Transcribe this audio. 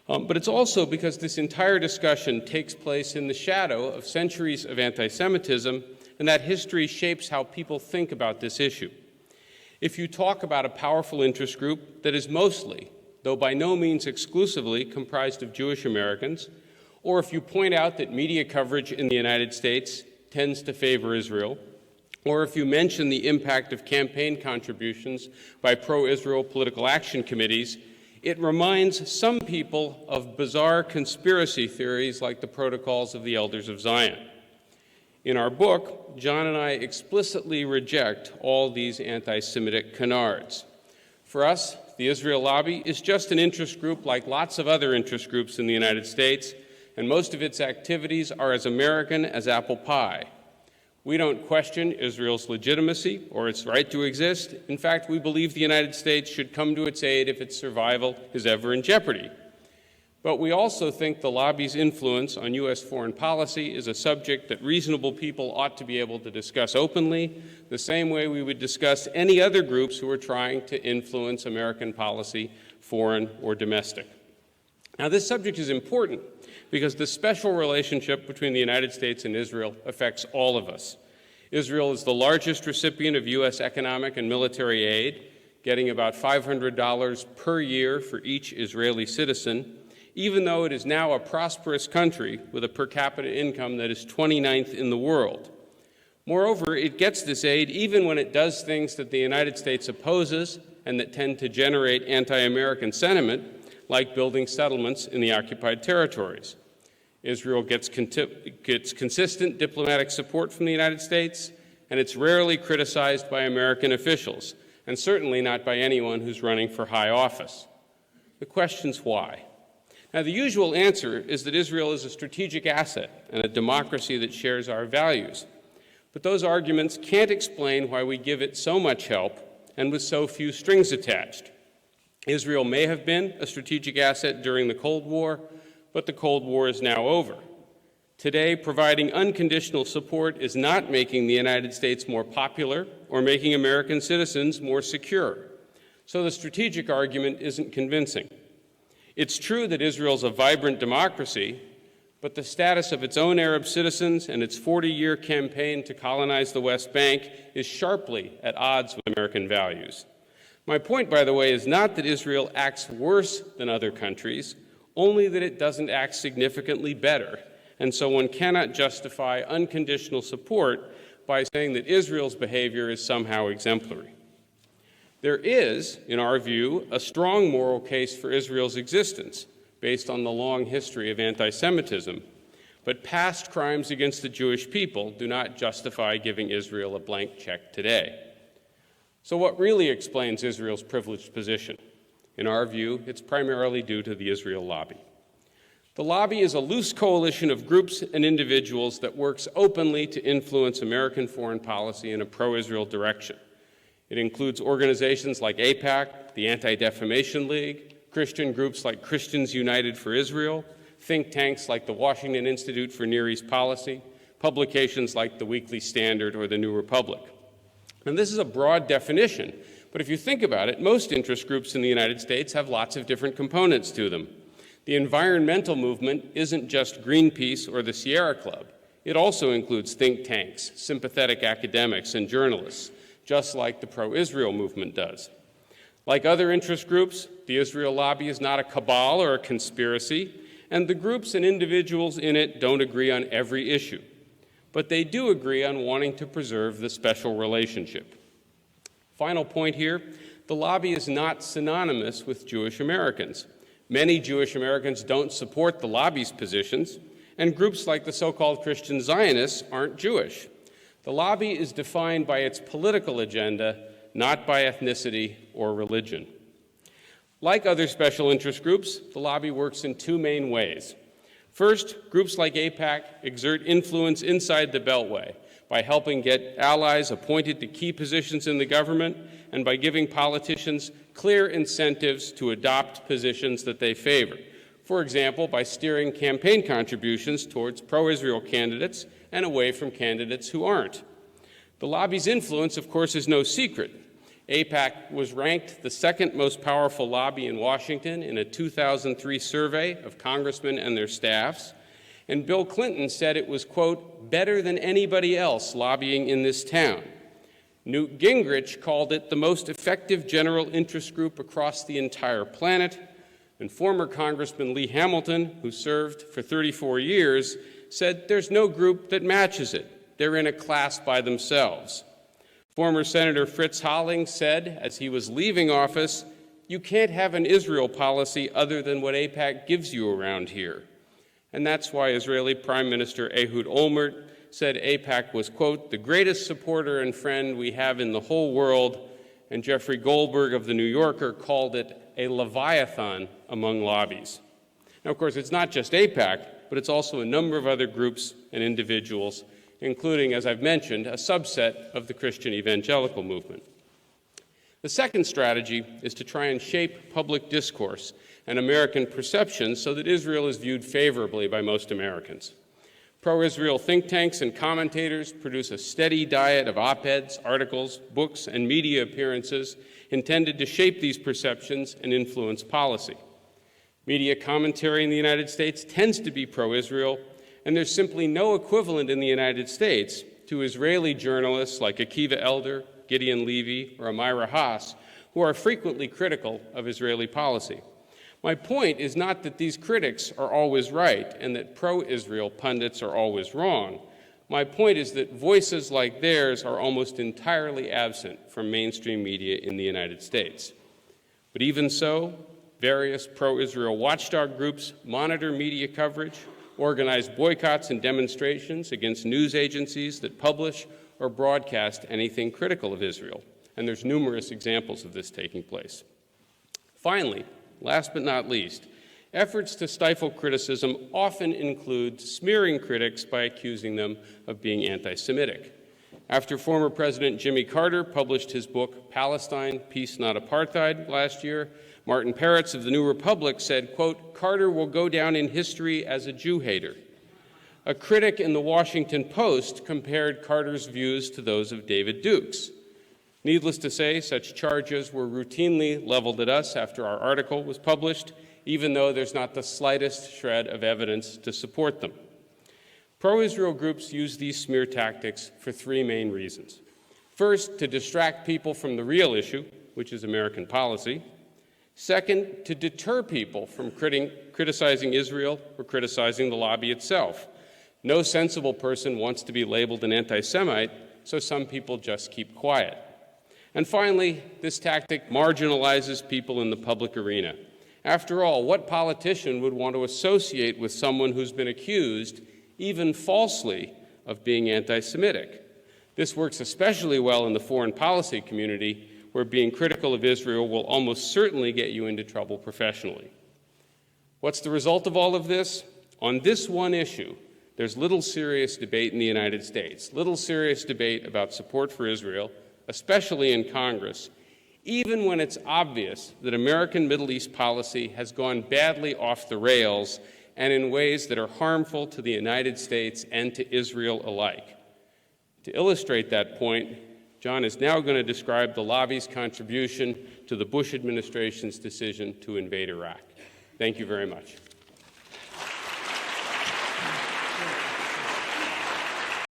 But it's also because this entire discussion takes place in the shadow of centuries of anti-Semitism, and that history shapes how people think about this issue. If you talk about a powerful interest group that is mostly, though by no means exclusively, comprised of Jewish Americans, or if you point out that media coverage in the United States tends to favor Israel, or if you mention the impact of campaign contributions by pro-Israel political action committees, it reminds some people of bizarre conspiracy theories like the Protocols of the Elders of Zion. In our book, John and I explicitly reject all these anti-Semitic canards. For us, the Israel Lobby is just an interest group like lots of other interest groups in the United States, and most of its activities are as American as apple pie. We don't question Israel's legitimacy or its right to exist. In fact, we believe the United States should come to its aid if its survival is ever in jeopardy. But we also think the lobby's influence on U.S. foreign policy is a subject that reasonable people ought to be able to discuss openly, the same way we would discuss any other groups who are trying to influence American policy, foreign or domestic. Now, this subject is important because the special relationship between the United States and Israel affects all of us. Israel is the largest recipient of U.S. economic and military aid, getting about $500 per year for each Israeli citizen, even though it is now a prosperous country with a per capita income that is 29th in the world. Moreover, it gets this aid even when it does things that the United States opposes and that tend to generate anti-American sentiment, like building settlements in the occupied territories. Israel gets consistent diplomatic support from the United States, and it's rarely criticized by American officials, and certainly not by anyone who's running for high office. The question's why? Now, the usual answer is that Israel is a strategic asset and a democracy that shares our values. But those arguments can't explain why we give it so much help and with so few strings attached. Israel may have been a strategic asset during the Cold War, but the Cold War is now over. Today, providing unconditional support is not making the United States more popular or making American citizens more secure. So the strategic argument isn't convincing. It's true that Israel's a vibrant democracy, but the status of its own Arab citizens and its 40-year campaign to colonize the West Bank is sharply at odds with American values. My point, by the way, is not that Israel acts worse than other countries, only that it doesn't act significantly better. And so one cannot justify unconditional support by saying that Israel's behavior is somehow exemplary. There is, in our view, a strong moral case for Israel's existence based on the long history of anti-Semitism, but past crimes against the Jewish people do not justify giving Israel a blank check today. So what really explains Israel's privileged position? In our view, it's primarily due to the Israel Lobby. The lobby is a loose coalition of groups and individuals that works openly to influence American foreign policy in a pro-Israel direction. It includes organizations like AIPAC, the Anti-Defamation League, Christian groups like Christians United for Israel, think tanks like the Washington Institute for Near East Policy, publications like the Weekly Standard or the New Republic. And this is a broad definition, but if you think about it, most interest groups in the United States have lots of different components to them. The environmental movement isn't just Greenpeace or the Sierra Club. It also includes think tanks, sympathetic academics, and journalists, just like the pro-Israel movement does. Like other interest groups, the Israel Lobby is not a cabal or a conspiracy, and the groups and individuals in it don't agree on every issue. But they do agree on wanting to preserve the special relationship. Final point here, the lobby is not synonymous with Jewish Americans. Many Jewish Americans don't support the lobby's positions, and groups like the so-called Christian Zionists aren't Jewish. The lobby is defined by its political agenda, not by ethnicity or religion. Like other special interest groups, the lobby works in two main ways. First, groups like AIPAC exert influence inside the Beltway by helping get allies appointed to key positions in the government and by giving politicians clear incentives to adopt positions that they favor. For example, by steering campaign contributions towards pro-Israel candidates and away from candidates who aren't. The lobby's influence, of course, is no secret. AIPAC was ranked the second most powerful lobby in Washington in a 2003 survey of congressmen and their staffs, and Bill Clinton said it was, quote, better than anybody else lobbying in this town. Newt Gingrich called it the most effective general interest group across the entire planet, and former Congressman Lee Hamilton, who served for 34 years, said there's no group that matches it. They're in a class by themselves. Former Senator Fritz Holling said, as he was leaving office, you can't have an Israel policy other than what AIPAC gives you around here. And that's why Israeli Prime Minister Ehud Olmert said AIPAC was, quote, the greatest supporter and friend we have in the whole world, and Jeffrey Goldberg of The New Yorker called it a leviathan among lobbies. Now, of course, it's not just AIPAC, but it's also a number of other groups and individuals, including, as I've mentioned, a subset of the Christian evangelical movement. The second strategy is to try and shape public discourse and American perceptions so that Israel is viewed favorably by most Americans. Pro-Israel think tanks and commentators produce a steady diet of op-eds, articles, books, and media appearances intended to shape these perceptions and influence policy. Media commentary in the United States tends to be pro-Israel, and there's simply no equivalent in the United States to Israeli journalists like Akiva Elder, Gideon Levy, or Amira Haas, who are frequently critical of Israeli policy. My point is not that these critics are always right and that pro-Israel pundits are always wrong. My point is that voices like theirs are almost entirely absent from mainstream media in the United States. But even so, various pro-Israel watchdog groups monitor media coverage, organize boycotts and demonstrations against news agencies that publish or broadcast anything critical of Israel. And there's numerous examples of this taking place. Finally, last but not least, efforts to stifle criticism often include smearing critics by accusing them of being anti-Semitic. After former President Jimmy Carter published his book, Palestine, Peace Not Apartheid, last year, Martin Peretz of The New Republic said, quote, Carter will go down in history as a Jew hater. A critic in the Washington Post compared Carter's views to those of David Duke's. Needless to say, such charges were routinely leveled at us after our article was published, even though there's not the slightest shred of evidence to support them. Pro-Israel groups use these smear tactics for three main reasons. First, to distract people from the real issue, which is American policy. Second, to deter people from criticizing Israel or criticizing the lobby itself. No sensible person wants to be labeled an anti-Semite, so some people just keep quiet. And finally, this tactic marginalizes people in the public arena. After all, what politician would want to associate with someone who's been accused, even falsely, of being anti-Semitic? This works especially well in the foreign policy community, where being critical of Israel will almost certainly get you into trouble professionally. What's the result of all of this? On this one issue, there's little serious debate in the United States, little serious debate about support for Israel, especially in Congress, even when it's obvious that American Middle East policy has gone badly off the rails and in ways that are harmful to the United States and to Israel alike. To illustrate that point, John is now going to describe the lobby's contribution to the Bush administration's decision to invade Iraq. Thank you very much.